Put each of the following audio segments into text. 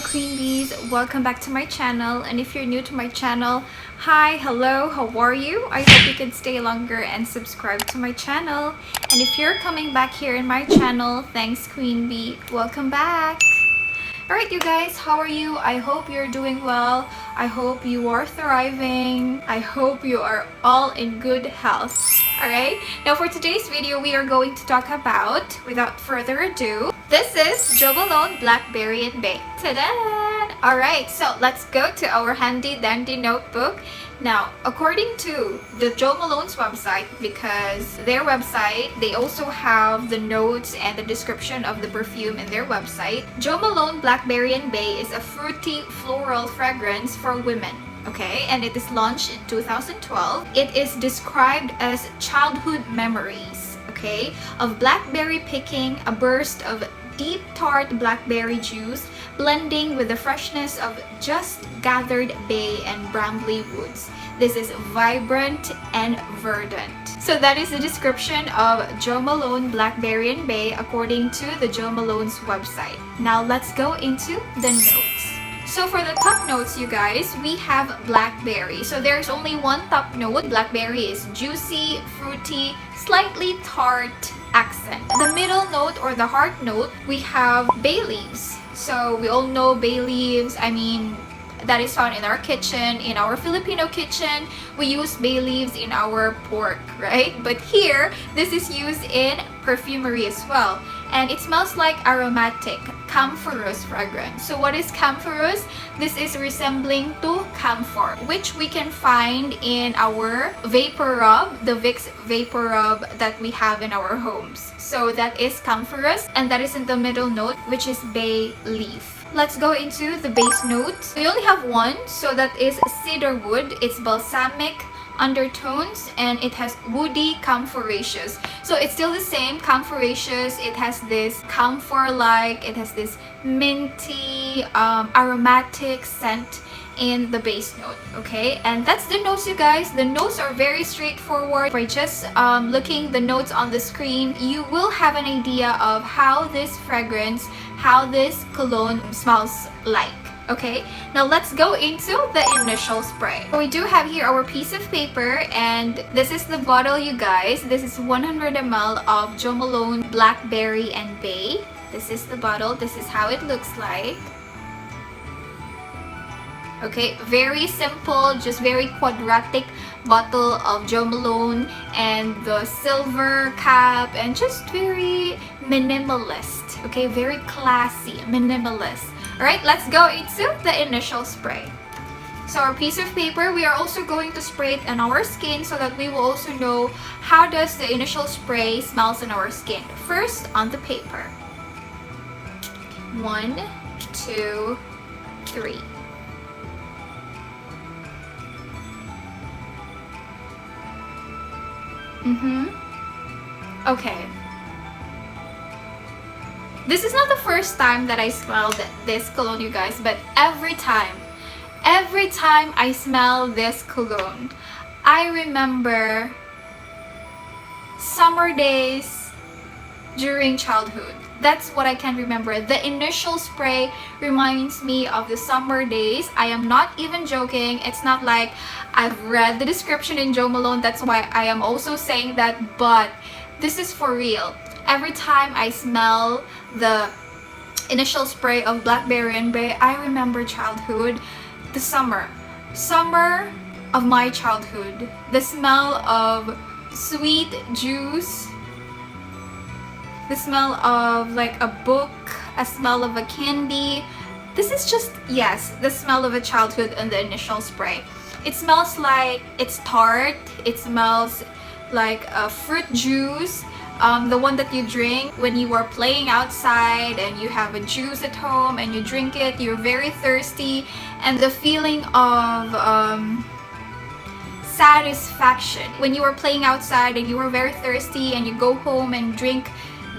Queen Bees, welcome back to my channel. And if you're new to my channel, hi, hello, how are you? I hope you can stay longer and subscribe to my channel. And if you're coming back here in my channel, thanks Queen Bee, welcome back. Alright you guys, how are you? I hope you're doing well. I hope you are thriving. I hope you are all in good health. Alright, now for today's video, we are going to talk about, without further ado, this is Jo Malone, Blackberry and Bay. Ta-da! Alright, so let's go to our handy dandy notebook. Now, according to the Jo Malone's website, because their website, they also have the notes and the description of the perfume in their website. Jo Malone Blackberry and Bay is a fruity floral fragrance for women. Okay, and it is launched in 2012. It is described as childhood memories, okay, of blackberry picking, a burst of deep tart blackberry juice blending with the freshness of just gathered bay and brambly woods. This is vibrant and verdant. So that is the description of Jo Malone Blackberry and Bay according to the Jo Malone's website. Now let's go into the notes. So for the top notes, you guys, we have blackberry. So there's only one top note. Blackberry is juicy, fruity, slightly tart accent. The middle note or the heart note, we have bay leaves. So we all know bay leaves. I mean, that is found in our kitchen. In our Filipino kitchen, we use bay leaves in our pork, right? But here, this is used in perfumery as well. And it smells like aromatic, camphorous fragrance. So what is camphorous? This is resembling to camphor, which we can find in our vapor rub, the Vicks vapor rub that we have in our homes. So that is camphorous, and that is in the middle note, which is bay leaf. Let's go into the base note. We only have one, so that is cedar wood. It's balsamic undertones and it has woody camphoraceous. So it's still the same, camphoraceous. It has this camphor-like, it has this minty, aromatic scent in the base note. Okay, and that's the notes, you guys. The notes are very straightforward. By just looking the notes on the screen, you will have an idea of how this fragrance, how this cologne smells like. Okay, now let's go into the initial spray. So we do have here our piece of paper, and this is the bottle, you guys. This is 100 ml of Jo Malone Blackberry and Bay. This is the bottle. This is how it looks like. Okay, very simple, just very quadratic bottle of Jo Malone, and the silver cap, and just very minimalist. Okay, very classy, minimalist. Alright, let's go into the initial spray. So our piece of paper, we are also going to spray it on our skin so that we will also know how does the initial spray smells on our skin. First, on the paper. 1, 2, 3. Okay. This is not the first time that I smelled this cologne, you guys, but every time I smell this cologne, I remember summer days during childhood. That's what I can remember. The initial spray reminds me of the summer days. I am not even joking. It's not like I've read the description in Jo Malone, that's why I am also saying that, but this is for real. Every time I smell the initial spray of Blackberry and Bay, I remember childhood, the summer of my childhood, the smell of sweet juice, the smell of like a book, a smell of a candy. This is just, yes, the smell of a childhood and the initial spray. It smells like it's tart, it smells like a fruit juice. The one that you drink when you are playing outside and you have a juice at home and you drink it, you're very thirsty, and the feeling of satisfaction when you are playing outside and you are very thirsty and you go home and drink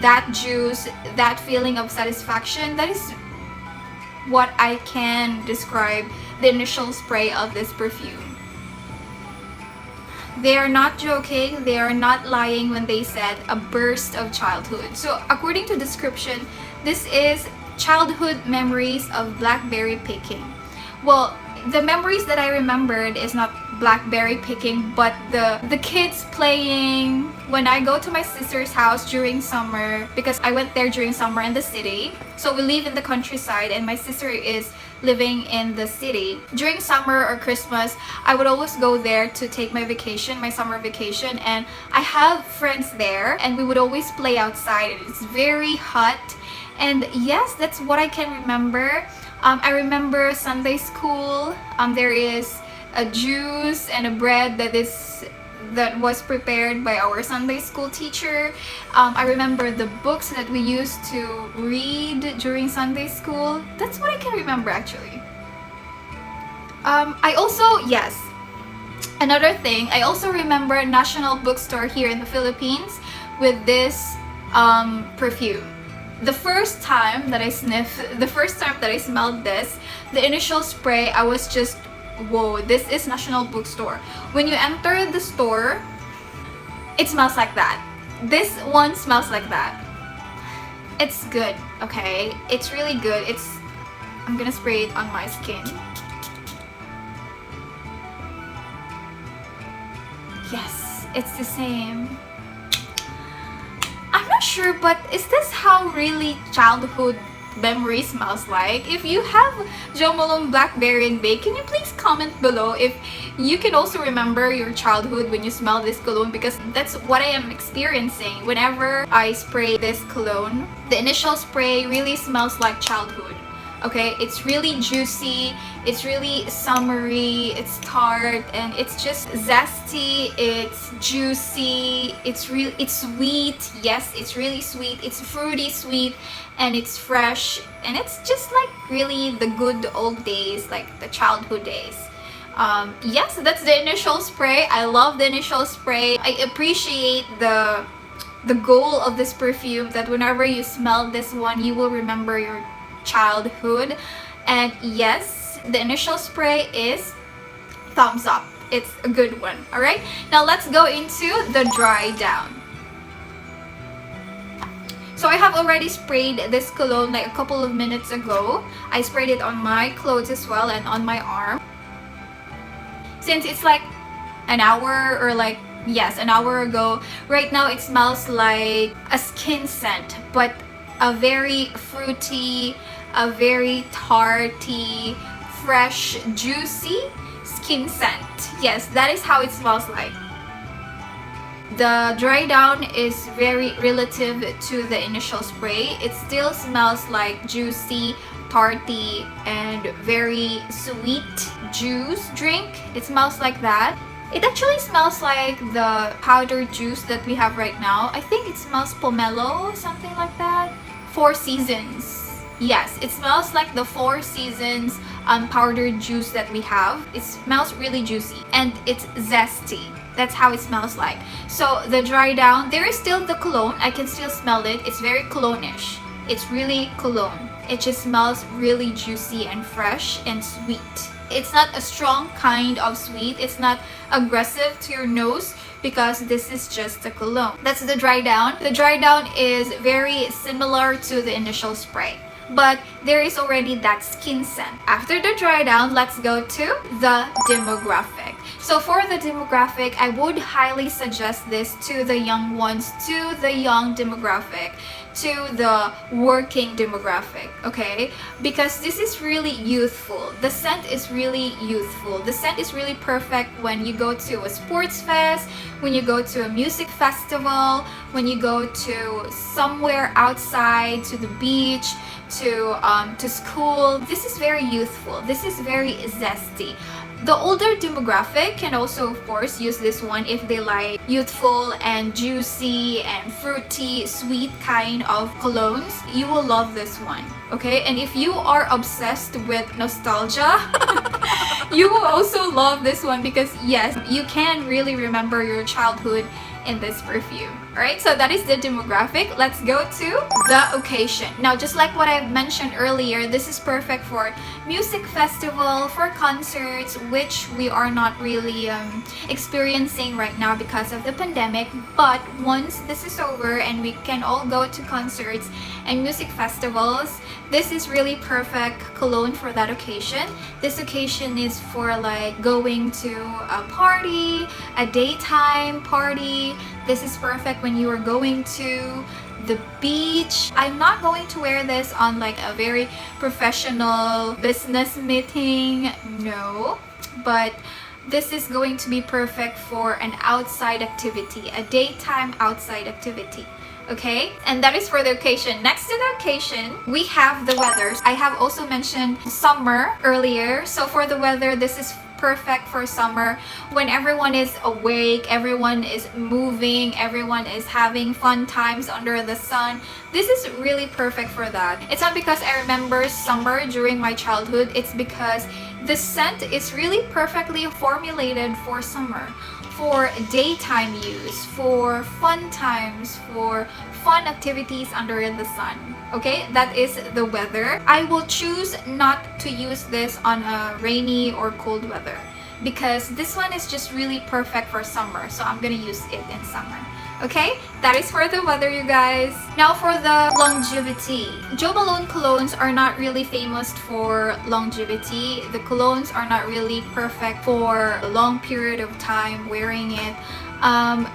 that juice, that feeling of satisfaction, that is what I can describe the initial spray of this perfume. They are not joking, they are not lying when they said a burst of childhood. So according to description, this is childhood memories of Blackberry picking. Well, the memories that I remembered is not Blackberry picking, but the kids playing when I go to my sister's house during summer, because I went there during summer in the city. So we live in the countryside and my sister is living in the city. During summer or Christmas, I would always go there to take my vacation, my summer vacation, and I have friends there and we would always play outside. It's very hot, and yes, that's what I can remember. I remember Sunday school. There is a juice and a bread that was prepared by our Sunday school teacher. I remember the books that we used to read during Sunday school. That's what I can remember actually. I also, yes, another thing, I also remember National Bookstore here in the Philippines with this perfume. The first time that I smelled this, the initial spray, I was just, whoa, this is National Bookstore. When you enter the store, it smells like that. This one smells like that. It's good, okay? It's really good. I'm gonna spray it on my skin. Yes, it's the same. I'm not sure, but is this how really childhood memory smells like? If you have Jo Malone Blackberry and Bake, can you please comment below if you can also remember your childhood when you smell this cologne, because that's what I am experiencing whenever I spray this cologne. The initial spray really smells like childhood. Okay, it's really juicy, it's really summery, it's tart, and it's just zesty, it's juicy, it's sweet. Yes, it's really sweet, it's fruity sweet, and it's fresh, and it's just like really the good old days, like the childhood days. Yes, that's the initial spray. I love the initial spray. I appreciate the goal of this perfume, that whenever you smell this one, you will remember your childhood. And yes, the initial spray is thumbs up. It's a good one. All right, now let's go into the Drydown. So I have already sprayed this cologne like a couple of minutes ago. I sprayed it on my clothes as well and on my arm. Since it's like an hour or like, yes, an hour ago, right now it smells like a skin scent, but a very fruity, a very tarty, fresh, juicy skin scent. Yes, that is how it smells like. The Drydown is very relative to the initial spray. It still smells like juicy, tarty, and very sweet juice drink. It smells like that. It actually smells like the powdered juice that we have right now. I think it smells pomelo, something like that. Four Seasons. Yes, it smells like the Four Seasons powdered juice that we have. It smells really juicy and it's zesty. That's how it smells like. So the Drydown, there is still the cologne. I can still smell it. It's very cologne-ish. It's really cologne. It just smells really juicy and fresh and sweet. It's not a strong kind of sweet. It's not aggressive to your nose, because this is just a cologne. That's the Drydown. The Drydown is very similar to the initial spray, but there is already that skin scent. After the Drydown, let's go to the demographic. So for the demographic, I would highly suggest this to the young ones, to the young demographic, to the working demographic, okay? Because this is really youthful. The scent is really youthful. The scent is really perfect when you go to a sports fest, when you go to a music festival, when you go to somewhere outside, to the beach, to school. This is very youthful. This is very zesty. The older demographic can also, of course, use this one if they like youthful and juicy and fruity, sweet kind of colognes. You will love this one, okay? And if you are obsessed with nostalgia, you will also love this one, because yes, you can really remember your childhood in this perfume. Alright, so that is the demographic. Let's go to the occasion. Now, just like what I've mentioned earlier, this is perfect for music festival, for concerts, which we are not really experiencing right now because of the pandemic. But once this is over and we can all go to concerts and music festivals, this is really perfect cologne for that occasion. This occasion is for like going to a party, a daytime party. This is perfect when you are going to the beach. I'm not going to wear this on like a very professional business meeting, no, but this is going to be perfect for an outside activity, a daytime outside activity. Okay, and that is for the occasion. Next to the occasion, we have the weather. I have also mentioned summer earlier. So for the weather, this is perfect for summer when everyone is awake, everyone is moving, everyone is having fun times under the sun. This is really perfect for that. It's not because I remember summer during my childhood, it's because the scent is really perfectly formulated for summer, for daytime use, for fun times, for fun activities under the sun. Okay, that is the weather. I will choose not to use this on a rainy or cold weather because this one is just really perfect for summer, so I'm gonna use it in summer. Okay, that is for the weather, you guys. Now for the longevity. Jo Malone colognes are not really famous for longevity. The colognes are not really perfect for a long period of time wearing it.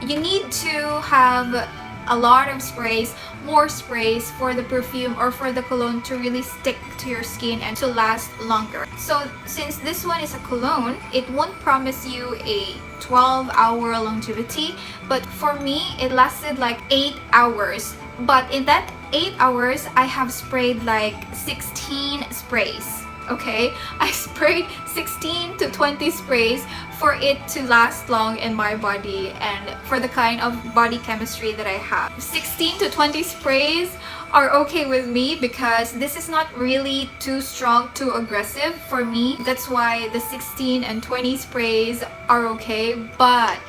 You need to have a lot of sprays, more sprays for the perfume or for the cologne to really stick to your skin and to last longer. So since this one is a cologne, it won't promise you a 12-hour longevity, but for me it lasted like 8 hours. But in that 8 hours, I have sprayed like 16 sprays. Okay, I sprayed 16 to 20 sprays for it to last long in my body and for the kind of body chemistry that I have. 16 to 20 sprays are okay with me because this is not really too strong, too aggressive for me. That's why the 16 and 20 sprays are okay. But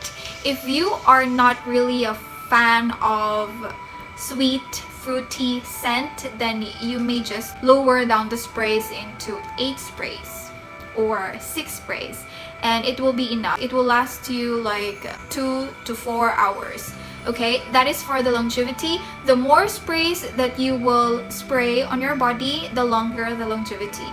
if you are not really a fan of sweet fruity scent, then you may just lower down the sprays into 8 sprays or 6 sprays and it will be enough. It will last you like 2 to 4 hours. Okay, that is for the longevity. The more sprays that you will spray on your body, the longer the longevity.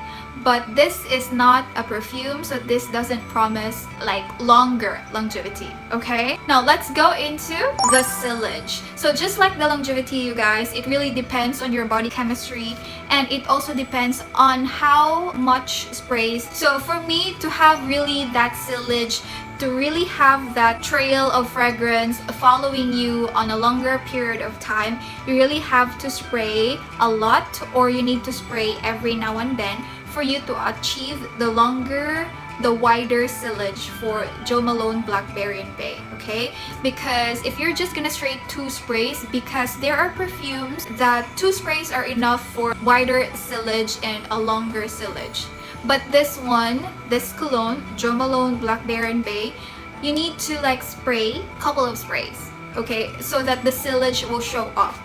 But this is not a perfume, so this doesn't promise like longer longevity. Okay, now let's go into the Syllage. So just like the longevity, you guys, it really depends on your body chemistry and it also depends on how much sprays. So for me to have really that Syllage, to really have that trail of fragrance following you on a longer period of time, you really have to spray a lot, or you need to spray every now and then for you to achieve the longer, the wider Syllage for Jo Malone, Blackberry, and Bay. Okay, because if you're just gonna spray 2 sprays, because there are perfumes that 2 sprays are enough for wider Syllage and a longer Syllage. But this one, this cologne, Jo Malone, Blackberry, and Bay, you need to like spray a couple of sprays, okay, so that the Syllage will show up.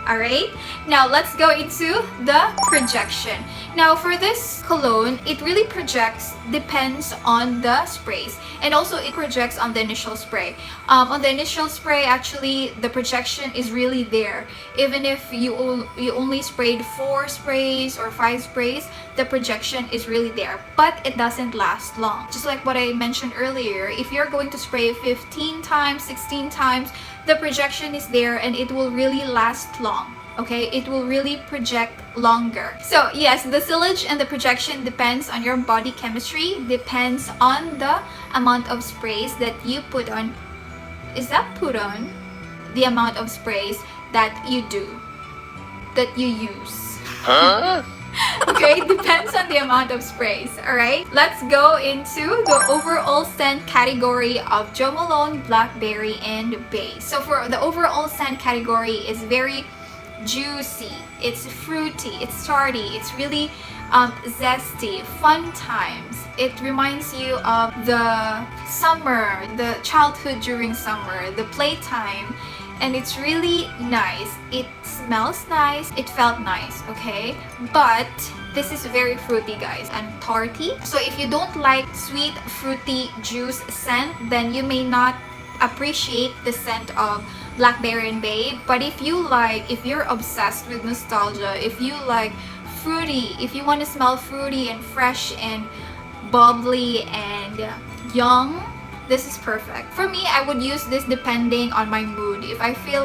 Alright, now let's go into the projection. Now for this cologne, it really projects, depends on the sprays, and also it projects on the initial spray. On the initial spray, actually the projection is really there. Even if you only sprayed 4 sprays or 5 sprays, the projection is really there, but it doesn't last long. Just like what I mentioned earlier, if you're going to spray 15 times, 16 times, the projection is there and it will really last long. Okay, it will really project longer. So yes, the Syllage and the projection depends on your body chemistry, depends on the amount of sprays that you put on. Is that put on? The amount of sprays that you do, that you use. Huh? Okay, depends on the amount of sprays. Alright, let's go into the overall scent category of Jo Malone, Blackberry, and Bay. So for the overall scent category is very juicy, it's fruity, it's tarty, it's really zesty, fun times. It reminds you of the summer, the childhood during summer, the playtime, and it's really nice. It smells nice, it felt nice, okay? But this is very fruity, guys, and tarty. So if you don't like sweet, fruity juice scent, then you may not appreciate the scent of Blackberry and Babe. But if you're obsessed with nostalgia, if you like fruity, if you want to smell fruity and fresh and bubbly and young, this is perfect. For me, I would use this depending on my mood. If I feel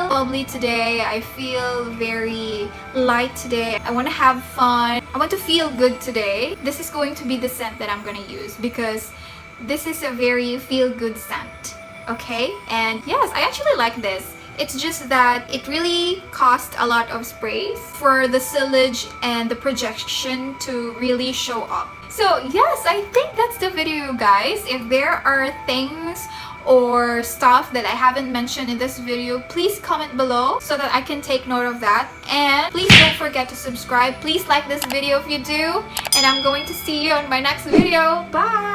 bubbly today, I feel very light today, I want to have fun, I want to feel good today, this is going to be the scent that I'm going to use, because this is a very feel-good scent, okay? And yes, I actually like this. It's just that it really cost a lot of sprays for the sillage and the projection to really show up. So yes, I think that's the video, guys. If there are things or stuff that I haven't mentioned in this video, please comment below so that I can take note of that. And please don't forget to subscribe. Please like this video if you do. And I'm going to see you on my next video. Bye!